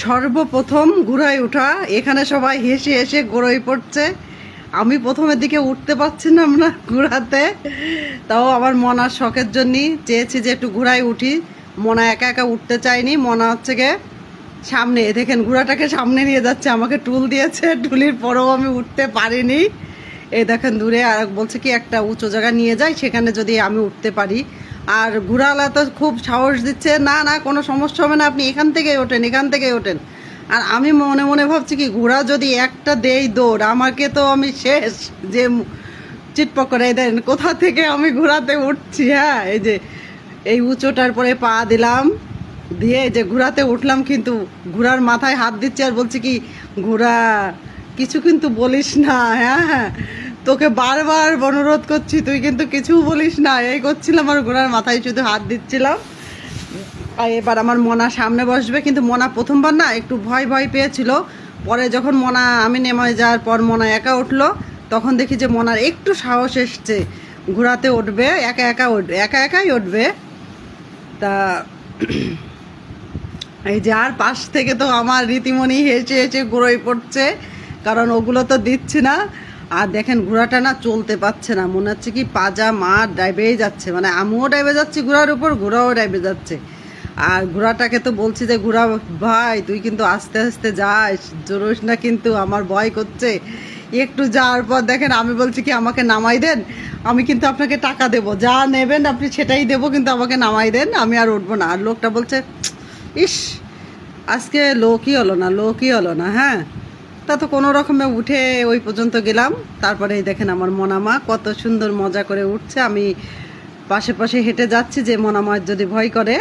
সর্বপ্রথম ঘোড়ায় ওঠা, এখানে সবাই হেসে হেসে গড়াই পড়ছে। আমি প্রথমের দিকে উঠতে পারছিলাম না ঘোড়াতে, তাও আমার মনার শখের জন্যই চেয়েছি যে একটু ঘোড়ায় উঠি। মনা একা একা উঠতে চায়নি, মনা হচ্ছে গিয়ে সামনে দেখেন ঘোড়াটাকে সামনে নিয়ে যাচ্ছে, আমাকে টুল দিয়েছে, টুলির পরেও আমি উঠতে পারিনি। এই দেখেন দূরে আর বলছে কি একটা উঁচু জায়গা নিয়ে যায়, সেখানে যদি আমি উঠতে পারি। আর ঘোড়াওয়ালা তো খুব সাহস দিচ্ছে, না না কোনো সমস্যা হবে না, আপনি এখান থেকেই ওঠেন, এখান থেকেই ওঠেন। আর আমি মনে মনে ভাবছি কি ঘোড়া যদি একটা দেই দৌড়, আমাকে তো আমি শেষ, যে চিটপক করে দেন কোথা থেকে আমি ঘোড়াতে উঠছি। হ্যাঁ, এই যে এই উঁচুটার পরে পা দিলাম, দিয়ে যে ঘোড়াতে উঠলাম, কিন্তু ঘোড়ার মাথায় হাত দিচ্ছে আর বলছি কি ঘোড়া কিছু কিন্তু বলিস না। হ্যাঁ হ্যাঁ, তোকে বারবার অনুরোধ করছি, তুই কিন্তু কিছু বলিস না, এই করছিলাম আর ঘোড়ার মাথায় শুধু হাত দিচ্ছিলাম। আর এবার আমার মনা সামনে বসবে, কিন্তু মনা প্রথমবার না একটু ভয় ভয় পেয়েছিল। পরে যখন মনা আমি নেমে যাওয়ার পর মনা একা উঠলো, তখন দেখি যে মনার একটু সাহস এসছে, ঘোড়াতে উঠবে, একা একা উঠবে, একা একাই উঠবে। তা এই যে আর পাশ থেকে তো আমার রীতিমণি হেসে হেসে ঘোড়াই পড়ছে, কারণ ওগুলো তো দিচ্ছি না। আর দেখেন ঘোড়াটা না চলতে পারছে না, মনে হচ্ছে কি পাজা মা ডাইবেই যাচ্ছে, মানে আমিও ডাইবে যাচ্ছি ঘোড়ার উপর, ঘোড়াও ডাইবে যাচ্ছে। আর ঘোড়াটাকে তো বলছি যে ঘোড়া ভাই তুই কিন্তু আস্তে আস্তে যাস, জোরস না, কিন্তু আমার ভয় করছে। একটু যাওয়ার পর দেখেন আমি বলছি কি আমাকে নামাই দেন, আমি কিন্তু আপনাকে টাকা দেবো, যা নেবেন আপনি সেটাই দেবো, কিন্তু আমাকে নামাই দেন, আমি আর উঠবো না। আর লোকটা বলছে ইস আজকে লোকই হলো না, লোকই হলো না। হ্যাঁ, তা তো কোনো রকমে উঠে ওই পর্যন্ত গেলাম। তারপরে এই দেখেন আমার মনামা কত সুন্দর মজা করে উঠছে, আমি পাশে পাশে হেঁটে যাচ্ছি যে মনামার যদি ভয় করে।